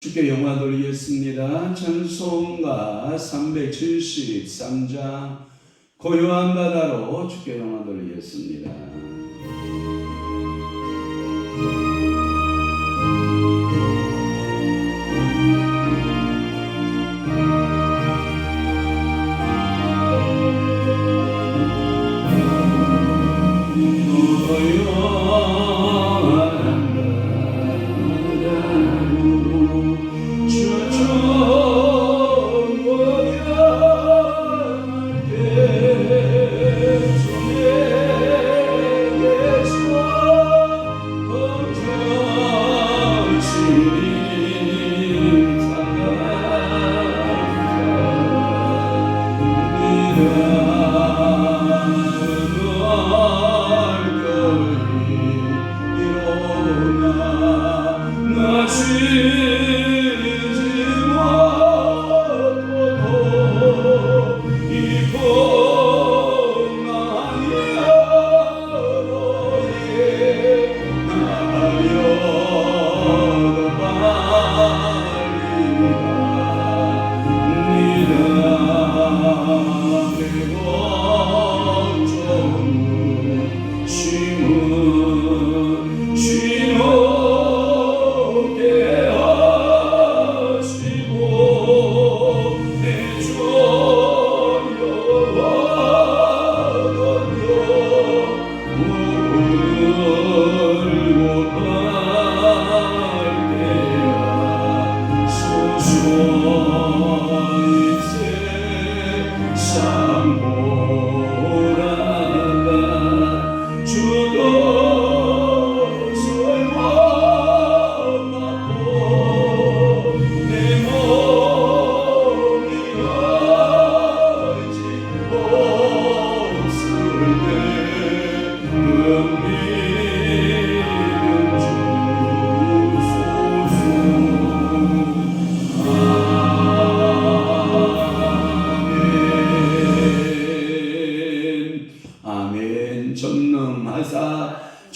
주께 영광 돌리겠습니다. 찬송가 373장 고요한 바다로 주께 영광 돌리겠습니다.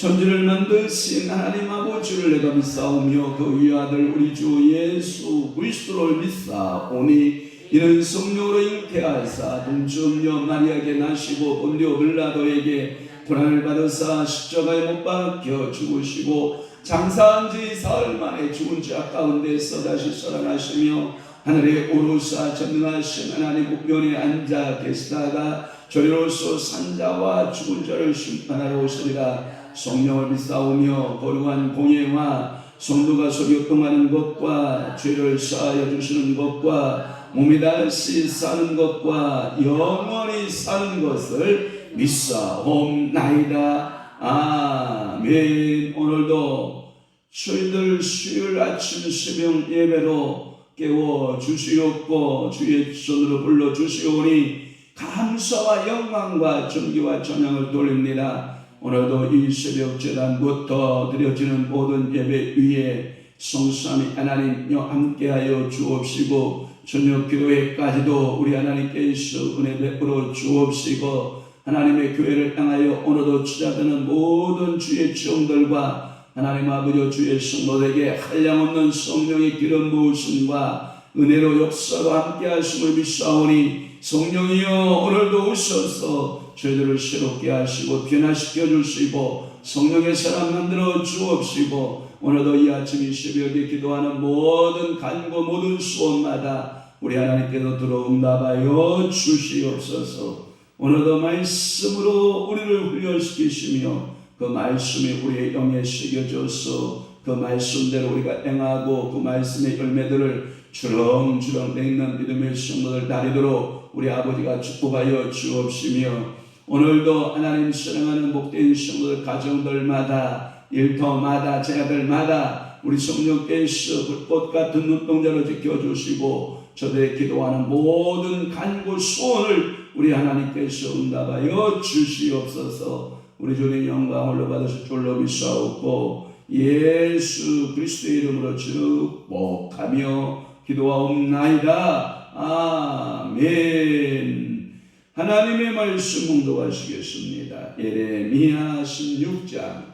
천지를 만드신 하나님 아버지를 내가 믿사오며 그 위의 아들 우리 주 예수 그리스도를 믿사오니 이는 성령으로 잉태하사 동주음녀 마리아에게 나시고 본디오 빌라도에게 고난을 받으사 십자가에 못 박혀 죽으시고 장사한 지 사흘 만에 죽은 자 가운데서 다시 살아나시며 하늘에 오르사 전능하신 하나님 우편에 앉아 계시다가 저리로서 산자와 죽은 자를 심판하러 오시리라. 성령을 믿사오며 거룩한 공예와 성도가 소교통하는 것과 죄를 사하여 주시는 것과 몸이 다시 사는 것과 영원히 사는 것을 믿사옵나이다. 아멘. 오늘도 저희들 수요일 아침 새벽 예배로 깨워 주시옵고 주의 손으로 불러 주시오니 감사와 영광과 존귀와 찬양을 돌립니다. 오늘도 이 새벽 재단부터 드려지는 모든 예배 위에 성삼위 하나님여 함께하여 주옵시고 저녁 기도회까지도 우리 하나님께서 은혜 베풀어 주옵시고 하나님의 교회를 향하여 오늘도 찾아드는 모든 주의 종들과 하나님 아버지 주의 성도에게 한량없는 성령의 기름 부으심과 은혜로 역사로 함께하심을 믿사오니 성령이여 오늘도 오셔서 저희들을 새롭게 하시고 변화시켜 주시고 성령의 사람 만들어 주옵시고 오늘도 이 아침 이 새벽에 기도하는 모든 간구 모든 소원마다 우리 하나님께서 들어온다하여 주시옵소서. 오늘도 말씀으로 우리를 훈련시키시며 그 말씀이 우리의 영에 새겨져서 그 말씀대로 우리가 행하고 그 말씀의 열매들을 주렁주렁 맺는 믿음의 성도들 다리도록 우리 아버지가 축복하여 주옵시며 오늘도 하나님 사랑하는 복된 성도들 가정들마다 일터마다 제자들마다 우리 성령께서 불꽃 같은 눈동자로 지켜주시고 저들의 기도하는 모든 간구 소원을 우리 하나님께서 응답하여 주시옵소서. 우리 주님 영광을 받으실 줄로 믿사옵고 예수 그리스도의 이름으로 축복하며 기도하옵나이다. 아멘. 하나님의 말씀 봉독하시겠습니다. 예레미야 16장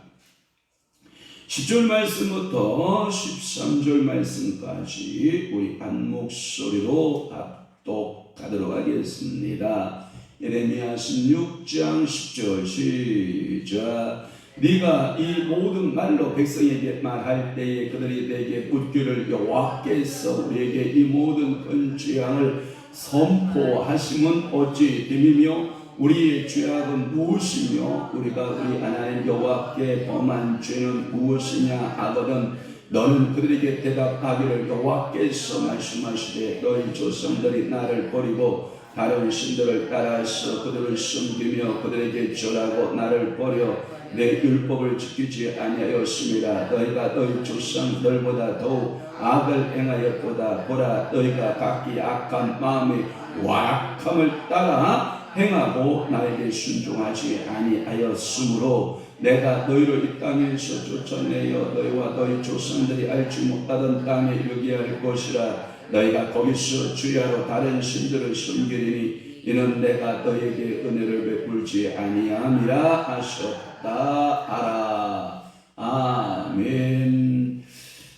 10절 말씀부터 13절 말씀까지 우리 한 목소리로 합독하도록 하겠습니다. 예레미야 16장 10절 시작. 네가 이 모든 말로 백성에게 말할 때에 그들이 내게 묻기를 여호와께서 우리에게 이 모든 큰 죄악을 선포하심은 어찌 됨이며 우리의 죄악은 무엇이며 우리가 우리 하나님 여호와께 범한 죄는 무엇이냐 하거든 너는 그들에게 대답하기를 여호와께서 말씀하시되 너희 조상들이 나를 버리고 다른 신들을 따라서 그들을 섬기며 그들에게 절하고 나를 버려 내 율법을 지키지 아니하였습니다. 너희가 너희 조상들보다 더욱 악을 행하였도다. 보라 너희가 각기 악한 마음의 완악함을 따라 행하고 나에게 순종하지 아니하였으므로 내가 너희를 이 땅에서 쫓아내어 너희와 너희 조상들이 알지 못하던 땅에 이르게 할 것이라. 너희가 거기서 주야로 다른 신들을 섬기리니 이는 내가 너희에게 은혜를 베풀지 아니함이라 하셨다 하라. 아멘.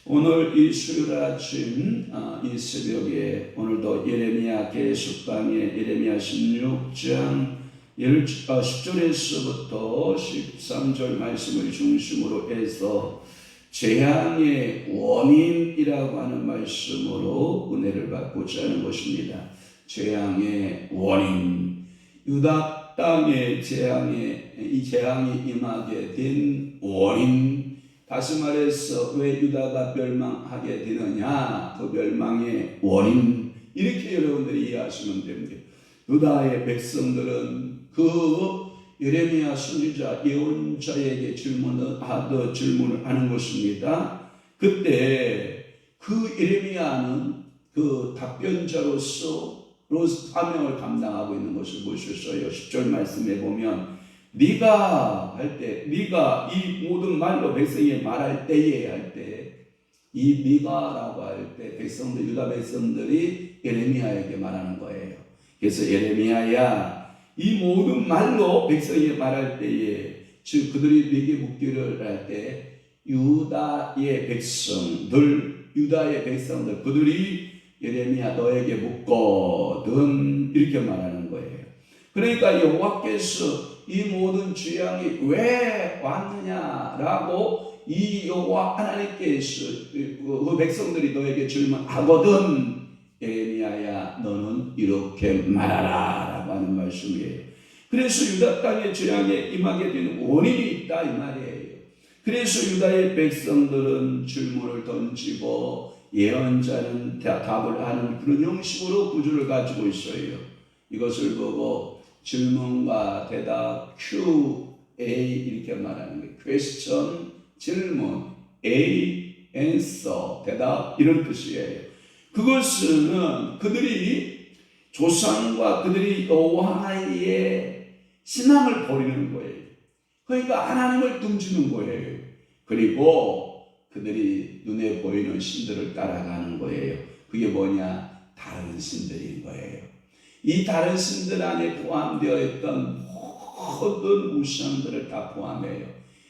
오늘 이 수요일 아침 이 새벽에 오늘도 예레미야 계속강의 예레미야 16장 10절에서부터 13절 말씀을 중심으로 해서 재앙의 원인이라고 하는 말씀으로 은혜를 받고자 하는 것입니다. 재앙의 원인, 유다 땅에 이 재앙이 임하게 된 원인, 다시 말해서 왜 유다가 멸망하게 되느냐, 그 멸망의 원인, 이렇게 여러분들이 이해하시면 됩니다. 유다의 백성들은 그 예레미야 선지자 예언자에게 질문을 하는 것입니다. 그때 그 예레미야는 그 답변자로서 사명을 감당하고 있는 것을 보셨어요. 10절 말씀에 보면 네가 이 모든 말로 백성에게 말할 때에 이 네가라고 할 때 백성들 유다 백성들이 예레미야에게 말하는 거예요. 그래서 예레미야야 이 모든 말로 백성에게 말할 때에 즉 그들이 네게 묻기를 할 때 유다의 백성들 그들이 예레미야 너에게 묻거든 이렇게 말하는 거예요. 그러니까 여호와께서 이 모든 재앙이 왜 왔느냐라고 이 여호와 하나님께서 그 백성들이 너에게 질문하거든 예레미야야 너는 이렇게 말하라 라고 하는 말씀이에요. 그래서 유다 땅에 재앙에 임하게 되는 원인이 있다 이 말이에요. 그래서 유다의 백성들은 질문을 던지고 예언자는 답을 하는 그런 형식으로 구조를 가지고 있어요. 이것을 보고 질문과 대답 Q&A 이렇게 말하는 거예요. question 질문, A answer 대답 이런 뜻이에요. 그것은 그들이 조상과 그들이 여호와의 신앙을 버리는 거예요. 그러니까 하나님을 등지는 거예요. 그리고 그들이 눈에 보이는 신들을 따라가는 거예요. 그게 뭐냐? 다른 신들인 거예요. 이 다른 신들 안에 포함되어 있던 모든 우상들을 다 포함해요.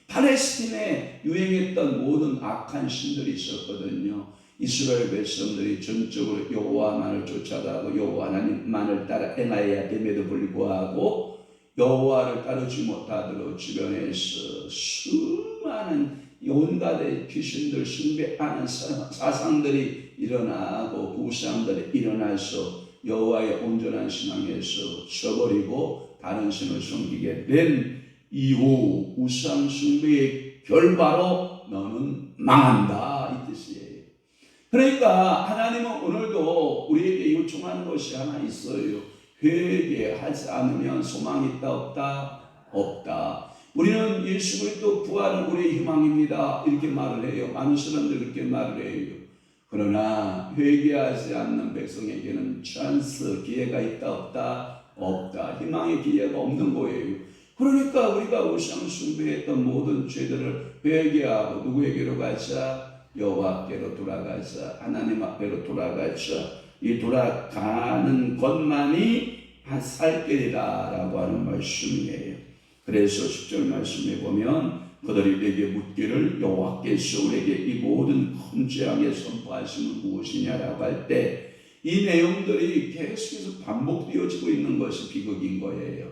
팔레스틴에 유행했던 모든 악한 신들이 있었거든요. 이스라엘 백성들이 전적으로 여호와만을 쫓아가고 여호와 하나님만을 따라 행하여야 됨에도 불구하고 여호와를 따르지 못하도록 주변에서 수많은 온갖의 귀신들 숭배하는 사상들이 일어나고 우상들이 일어나서 여호와의 온전한 신앙에서 쳐버리고 다른 신을 섬기게 된 이후 우상 숭배의 결과로 너는 망한다 이 뜻이에요. 그러니까 하나님은 오늘도 우리에게 요청하는 것이 하나 있어요. 회개하지 않으면 소망이 있다 없다? 없다. 우리는 예수 그리스도 부활은 우리의 희망입니다 이렇게 말을 해요. 많은 사람들이 그렇게 말을 해요. 그러나 회개하지 않는 백성에게는 찬스 기회가 있다 없다? 없다. 희망의 기회가 없는 거예요. 그러니까 우리가 우상 숭배했던 모든 죄들을 회개하고 누구에게로 가자? 여호와께로 돌아가자. 하나님 앞에로 돌아가자. 이 돌아가는 것만이 살 길이다 라고 하는 말씀이에요. 그래서 10절 말씀에 보면 그들이 내게 묻기를 여호와께서 우리에게 이 모든 큰 재앙에 선포하심은 무엇이냐라고 할 때 이 내용들이 계속해서 반복되어지고 있는 것이 비극인 거예요.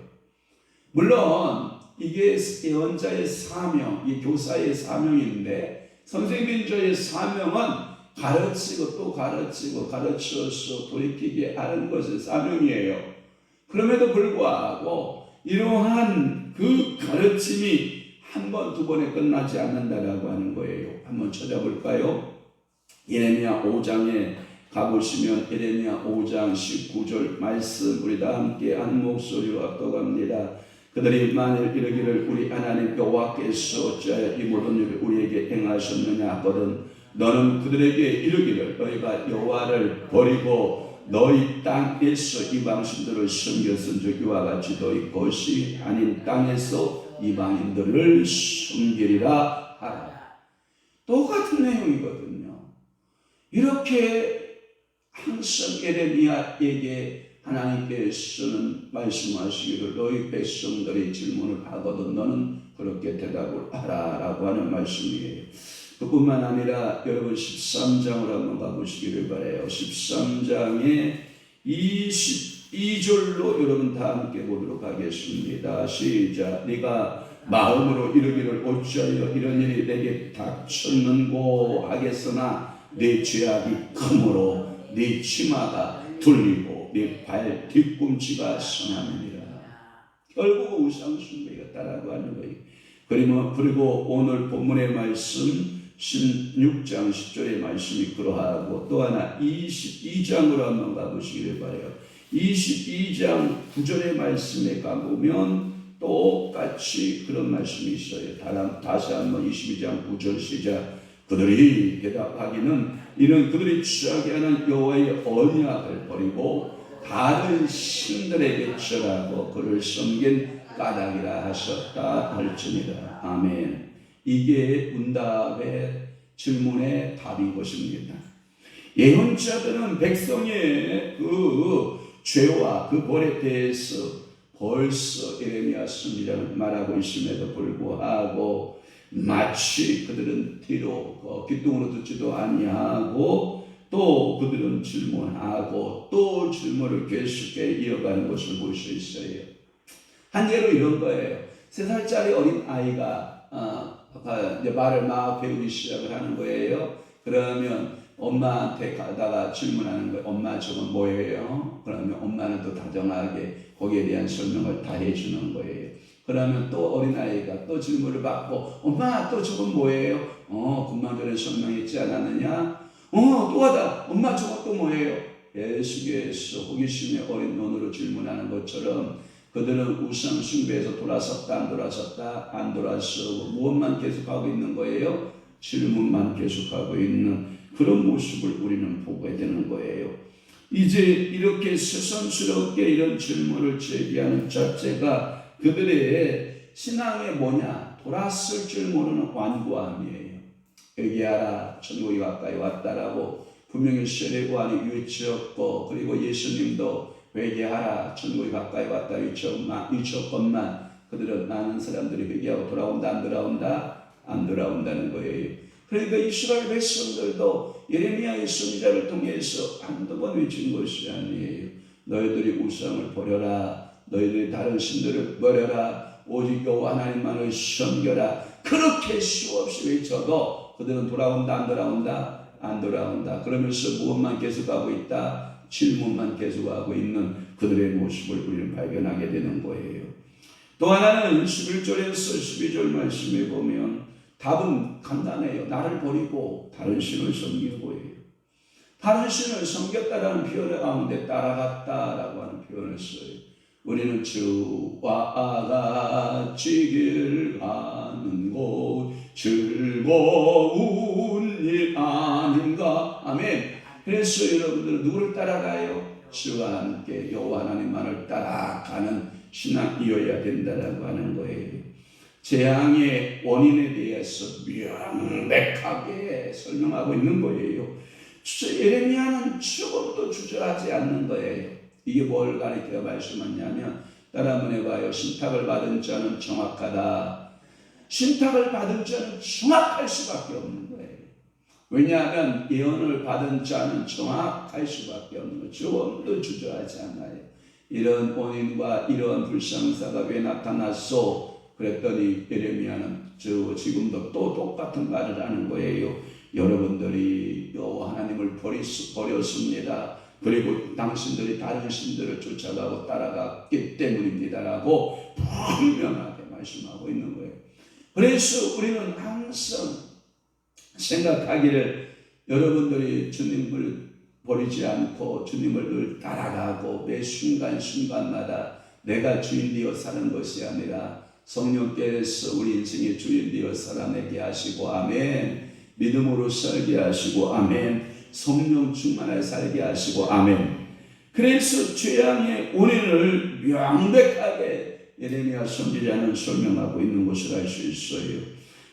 물론 이게 예언자의 사명, 이 교사의 사명인데 선생님저의 사명은 가르치고 또 가르치고 가르쳐서 돌이키게 하는 것이 사명이에요. 그럼에도 불구하고 이러한 그 가르침이 한 번, 두 번에 끝나지 않는다라고 하는 거예요. 한번 찾아볼까요? 예레미야 5장에 가보시면 예레미야 5장 19절 말씀 우리 다 함께 한 목소리로 압도합니다. 그들이 만일 이르기를 우리 하나님 여호와께서 어찌하여 이 모든 일을 우리에게 행하셨느냐 하거든 너는 그들에게 이르기를 너희가 여호와를 버리고 너희 땅에서 이방신들을 섬겼은즉 이와 같이 너희 것이 아닌 땅에서 이방인들을 섬기리라 하라. 똑같은 내용이거든요. 이렇게 항상 예레미야에게 하나님께서는 말씀하시기를 너희 백성들이 질문을 하거든 너는 그렇게 대답을 하라 라고 하는 말씀이에요. 그뿐만 아니라 여러분 13장으로 한번 가보시기를 바라요. 13장의 22절로 여러분 다 함께 보도록 하겠습니다. 시작. 네가 마음으로 이르기를 어찌하여 이런 일이 내게 닥쳤는고 하겠으나 네 죄악이 크므로 네 치마가 둘리고 네 발 뒤꿈치가 성함이니라. 결국 우상숭배였다라고 하는 거예요. 그리고 오늘 본문의 말씀 16장 10절의 말씀이 그러하고 또 하나 22장으로 한번 가보시기를 바라요. 22장 9절의 말씀에 가보면 똑같이 그런 말씀이 있어요. 다시 한번 22장 9절 시작. 그들이 대답하기는 이는 그들이 취하게 하는 여호와의 언약을 버리고 다른 신들에게 절하고 그를 섬긴 까닭이라 하셨다 할지니라. 아멘. 이게 문답의 질문의 답인 것입니다. 예언자들은 백성의 그 죄와 그 벌에 대해서 벌써 예레미야 선지자는 말하고 있음에도 불구하고 마치 그들은 뒤로 귓등으로 듣지도 아니하고 또 그들은 질문하고 또 질문을 계속해 이어가는 것을 볼 수 있어요. 한계로 이런 거예요. 3살짜리 어린 아이가 이제 말을 막 배우기 시작을 하는 거예요. 그러면 엄마한테 가다가 질문하는 거예요. 엄마 저건 뭐예요? 그러면 엄마는 또 다정하게 거기에 대한 설명을 다 해주는 거예요. 그러면 또 어린아이가 또 질문을 받고 엄마 또 저건 뭐예요? 금방 전에 설명했지 않았느냐? 또 하다 엄마 저것도 뭐예요? 계속해서 호기심의 어린 눈으로 질문하는 것처럼 그들은 우상 숭배에서 돌아섰다 안 돌아섰다 안 돌아서고 무엇만 계속하고 있는 거예요? 질문만 계속하고 있는 그런 모습을 우리는 보게 되는 거예요. 이제 이렇게 새삼스럽게 이런 질문을 제기하는 자체가 그들의 신앙의 뭐냐? 돌았을 줄 모르는 완고함이에요. 회개하라 천국이 가까이 왔다라고 분명히 세례요한이 외쳤고 그리고 예수님도 회개하라 천국이 가까이 왔다 외쳤건만 그들은 많은 사람들이 회개하고 돌아온다 안 돌아온다? 안 돌아온다는 거예요. 그러니까 이스라엘 백성들도 예레미야의 선지자를 통해서 한두 번 외친 것이 아니에요. 너희들이 우상을 버려라. 너희들이 다른 신들을 버려라. 오직 여호와 하나님만을 섬겨라. 그렇게 수없이 외쳐도 그들은 돌아온다 안 돌아온다? 안 돌아온다. 그러면서 무엇만 계속하고 있다? 질문만 계속하고 있는 그들의 모습을 우리는 발견하게 되는 거예요. 또 하나는 11절에서 12절 말씀에 보면 답은 간단해요. 나를 버리고 다른 신을 섬긴 거예요. 다른 신을 섬겼다라는 표현 가운데 따라갔다라고 하는 표현을 써요. 우리는 주와 같이 길 가는 곳 즐거운 일 아닌가? 아멘. 그래서 여러분들은 누구를 따라가요? 주와 함께 여호와 하나님만을 따라가는 신앙이어야 된다라고 하는 거예요. 재앙의 원인에 대해서 명백하게 설명하고 있는 거예요. 예레미야는 조금도 주저하지 않는 거예요. 이게 뭘 가리켜 말씀하냐면 따라 한번 해봐요. 신탁을 받은 자는 정확하다. 신탁을 받은 자는 정확할 수밖에 없는 거예요. 왜냐하면 예언을 받은 자는 정확할 수밖에 없는 거예요. 조금도 주저하지 않아요. 이런 원인과 이러한 불상사가 왜 나타났소? 그랬더니 예레미야는 지금도 또 똑같은 말을 하는 거예요. 여러분들이 여호와 하나님을 버렸습니다. 그리고 당신들이 다른 신들을 쫓아가고 따라갔기 때문입니다라고 분명하게 말씀하고 있는 거예요. 그래서 우리는 항상 생각하기를 여러분들이 주님을 버리지 않고 주님을 늘 따라가고 매 순간순간마다 내가 주인 되어 사는 것이 아니라 성령께서 우리 인생의 주인 되어 살아내게 하시고 아멘. 믿음으로 살게 하시고 아멘. 성령 충만하게 살게 하시고 아멘. 그래서 죄악의 원인을 명백하게 예레미야 선지자는 설명하고 있는 것을 알 수 있어요.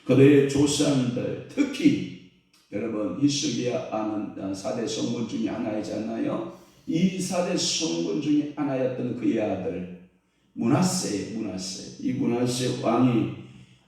그들의 조상들, 특히 여러분 히스기야 왕은 4대 성군 중에 하나이잖아요. 이 4대 성군 중에 하나였던 그의 아들 므낫세. 이 므낫세 왕이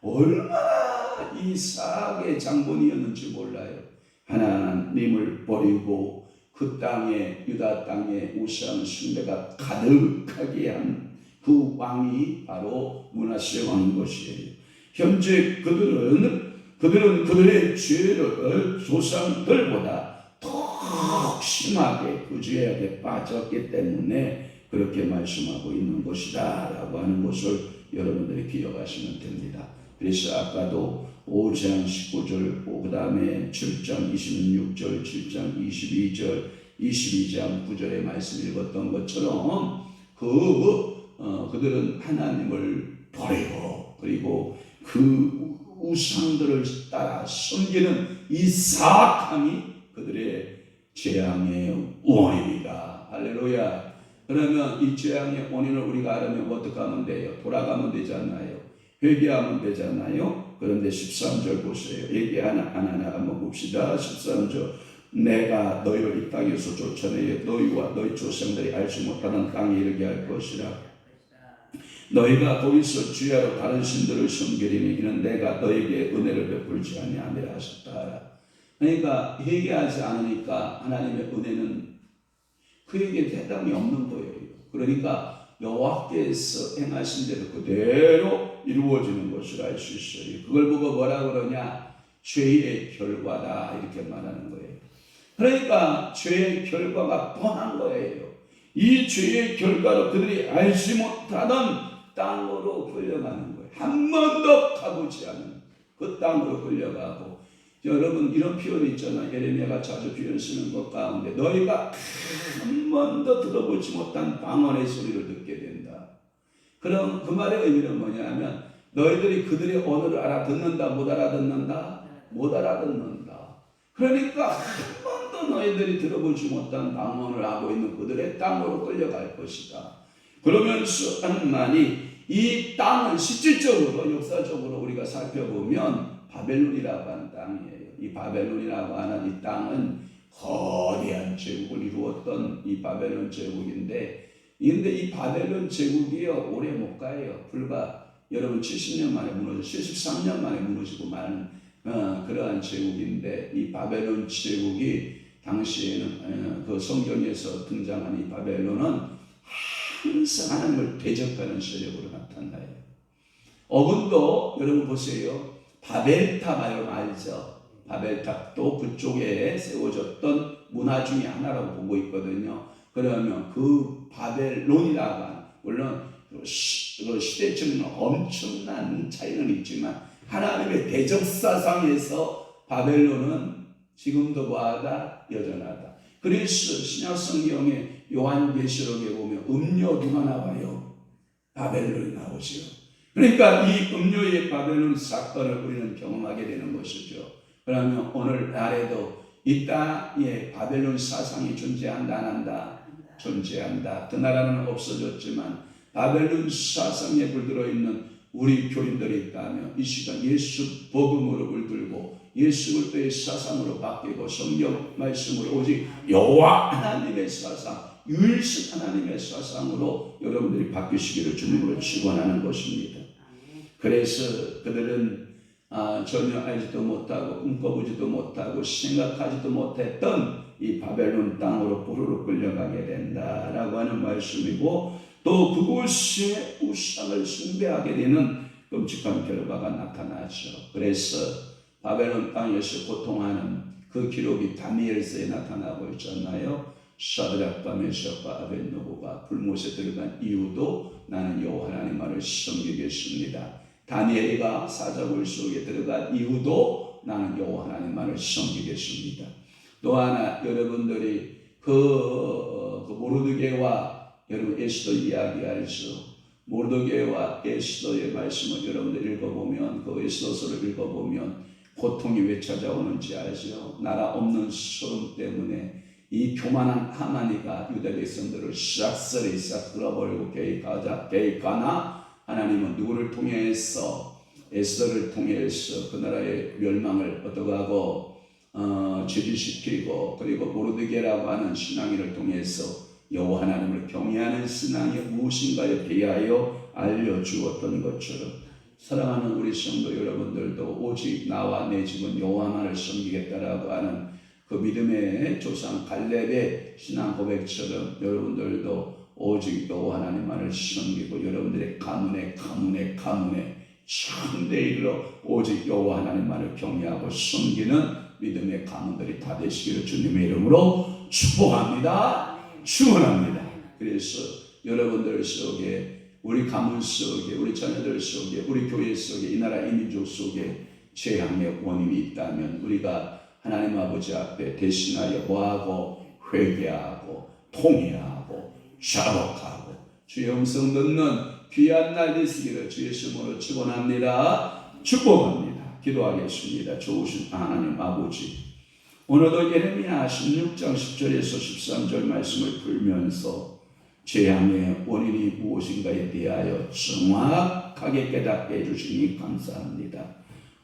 얼마나 이 사악의 장본이었는지 몰라요. 하나님을 버리고 그 땅에 유다 땅에 우상 숭배가 가득하게 한 그 왕이 바로 므낫세 왕인 것이에요. 현재 그들은 그들의 죄를 조상들보다 더 심하게 그 죄악에 빠졌기 때문에 그렇게 말씀하고 있는 것이다 라고 하는 것을 여러분들이 기억하시면 됩니다. 그래서 아까도 5장 19절 그 다음에 7장 26절 7장 22절 22장 9절의 말씀 읽었던 것처럼 그들은 하나님을 버리고 그리고 그 우상들을 따라 섬기는 이 사악함이 그들의 재앙의 원인이다. 할렐루야. 그러면 이 재앙의 원인을 우리가 알으면 어떻게 하면 돼요? 돌아가면 되잖아요. 회개하면 되잖아요. 그런데 13절 보세요. 얘기 하나 한번 봅시다. 13절 내가 너희를 이 땅에서 쫓아내어 너희와 너희 조상들이 알지 못하는 땅에 이르게 할 것이라. 너희가 거기서 주야로 다른 신들을 섬기리니 이는 내가 너희에게 은혜를 베풀지 아니함이라 하셨다. 그러니까 회개하지 않으니까 하나님의 은혜는 그에게 대담이 없는 거예요. 그러니까 여호와께서 행하신 대로 그대로 이루어지는 것을 알 수 있어요. 그걸 보고 뭐라 그러냐? 죄의 결과다 이렇게 말하는 거예요. 그러니까 죄의 결과가 뻔한 거예요. 이 죄의 결과로 그들이 알지 못하던 땅으로 끌려가는 거예요. 한 번도 가보지 않은 그 땅으로 끌려가고. 여러분 이런 표현이 있잖아요. 예레미야가 자주 표현 쓰는 것 가운데 너희가 한 번도 들어보지 못한 방언의 소리를 듣게 된다. 그럼 그 말의 의미는 뭐냐면 너희들이 그들의 언어를 알아듣는다 못 알아듣는다? 못 알아듣는다. 그러니까 한 번도 너희들이 들어보지 못한 방언을 하고 있는 그들의 땅으로 끌려갈 것이다. 그러면서 하는 말이 이 땅을 실질적으로 역사적으로 우리가 살펴보면 바벨론이라고 하는 땅이에요. 이 바벨론이라고 하는 이 땅은 거대한 제국을 이루었던 이 바벨론 제국인데 이 바벨론 제국이요 오래 못 가요. 불과 여러분 70년 만에 무너지고 73년 만에 무너지고 마는 그러한 제국인데 이 바벨론 제국이 당시에는 그 성경에서 등장한 이 바벨론은 항상 하나님을 대적하는 세력으로 나타나요. 어근도 여러분 보세요. 바벨탑 알죠? 바벨탑도 그쪽에 세워졌던 문화 중에 하나라고 보고 있거든요. 그러면 그 바벨론이라고 하는 물론 시대적인 엄청난 차이는 있지만 하나님의 대적 사상에서 바벨론은 지금도 보아다 여전하다. 그래서 신약 성경의 요한계시록에 보면 음료 누가 나와요? 바벨론이 나오죠. 그러니까 이 음료의 바벨론 사건을 우리는 경험하게 되는 것이죠. 그러면 오늘 날에도 이 땅에 바벨론 사상이 존재한다 안 한다? 존재한다. 그 나라는 없어졌지만 바벨론 사상에 물들어 있는 우리 교인들이 있다면 이 시간 예수 복음으로 물들고 예수 그리스도의 사상으로 바뀌고 성경 말씀으로 오직 여호와 하나님의 사상, 유일신 하나님의 사상으로 여러분들이 바뀌시기를 주님으로 축원하는 것입니다. 그래서 그들은 전혀 알지도 못하고 꿈꿔보지도 못하고 생각하지도 못했던 이 바벨론 땅으로 포로로 끌려가게 된다라고 하는 말씀이고, 또 그곳에 우상을 숭배하게 되는 끔찍한 결과가 나타나죠. 그래서 바벨론 땅에서 고통하는 그 기록이 다니엘서에 나타나고 있잖아요. 사드락과 메삭과 아벳느고가 불못에 들어간 이유도 나는 여호와 하나님만을 섬기겠습니다. 다니엘이가 사자굴 속에 들어간 이유도 나는 여호와 하나님만을 섬기겠습니다. 또 하나, 여러분들이 그 모르드게와 여러분 에스더 이야기 알죠? 모르드게와 에스더의 말씀을 여러분들 읽어보면, 그 에스더서를 읽어보면 고통이 왜 찾아오는지 알죠? 나라 없는 소름 때문에 이 교만한 하만이가 유다 백성들을 싹쓸이 싹 끌어버리고 계획하나 하나님은 누구를 통해서, 에스더를 통해서 그 나라의 멸망을 어떡하고 제지시키고, 그리고 모르드게라고 하는 신앙인을 통해서 여호와 하나님을 경외하는 신앙이 무엇인가에 대하여 알려주었던 것처럼, 사랑하는 우리 성도 여러분들도 오직 나와 내 집은 여호와만을 섬기겠다라고 하는 그 믿음의 조상 갈렙의 신앙 고백처럼 여러분들도 오직 여호와 하나님만을 섬기고, 여러분들의 가문에 참되 이르러 오직 여호와 하나님만을 경외하고 섬기는 믿음의 가문들이 다 되시기를 주님의 이름으로 축복합니다. 축원합니다. 그래서 여러분들 속에, 우리 가문 속에, 우리 자녀들 속에, 우리 교회 속에, 이 나라 이민족 속에 재앙의 원인이 있다면 우리가 하나님 아버지 앞에 대신하여 뭐하고? 회개하고 통회하고 자복하고 주의 음성 듣는 귀한 날 되시기를 주의 이름으로 축원합니다. 축복합니다. 기도하겠습니다. 좋으신 하나님 아버지, 오늘도 예레미야 16장 10절에서 13절 말씀을 풀면서 재앙의 원인이 무엇인가에 대하여 정확하게 깨닫게 해주시니 감사합니다.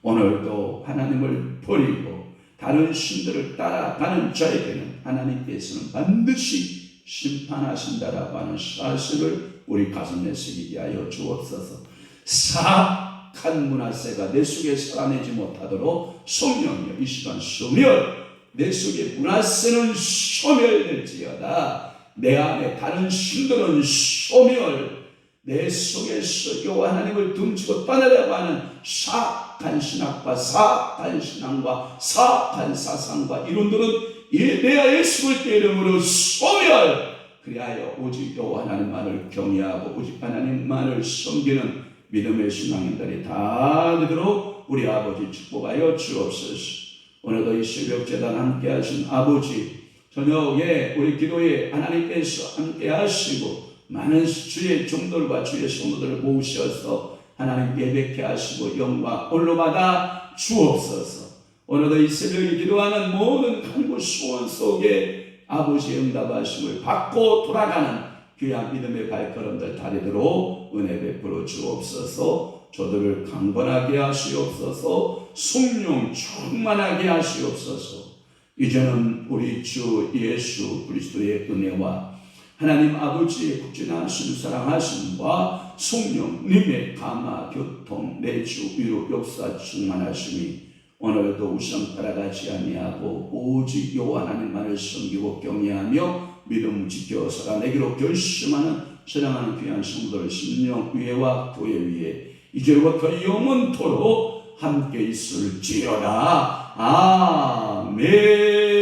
오늘도 하나님을 버리고 다른 신들을 따라가는 자에게는 하나님께서는 반드시 심판하신다라고 하는 사실을 우리 가슴에 새기게 하여 주옵소서. 사악한 문화세가 내 속에 살아내지 못하도록 성령이여 이 시간 소멸, 내 속에 문화세는 소멸될지어다. 내 안에 다른 신들은 소멸, 내 속에서 여호와 하나님을 등지고 떠나려고 하는 사악한 신학과 사악한 신앙과 사악한 사상과 이론들은 내 예수의 이름으로 소멸, 그리하여 오직 여호와 하나님만을 경외하고 오직 하나님만을 섬기는 믿음의 신앙인들이 다 되도록 우리 아버지 축복하여 주옵소서. 오늘도 이 새벽 제단 함께 하신 아버지, 저녁에 우리 기도에 하나님께서 함께 하시고 많은 주의 종들과 주의 성도들을 모으셔서 하나님 예배케 하시고 영광 홀로 받아 주옵소서. 오늘도 이 새벽에 기도하는 모든 간구 소원 속에 아버지의 응답하심을 받고 돌아가는 귀한 믿음의 발걸음들 다리도록 은혜 베풀어 주옵소서. 저들을 강건하게 하시옵소서. 성령 충만하게 하시옵소서. 이제는 우리 주 예수 그리스도의 은혜와 하나님 아버지의 극진하신 사랑하심과 성령님의 감화 교통 내주 위로 역사 충만하심이 오늘도 우상 따라가지 아니하고 오직 여호와 하나님만을 섬기고 경외하며 믿음 지켜 살아내기로 결심하는 사랑하는 귀한 성도들 심령 위에와 교회 위에 이제부터 영원토록 함께 있을지어다. 아멘.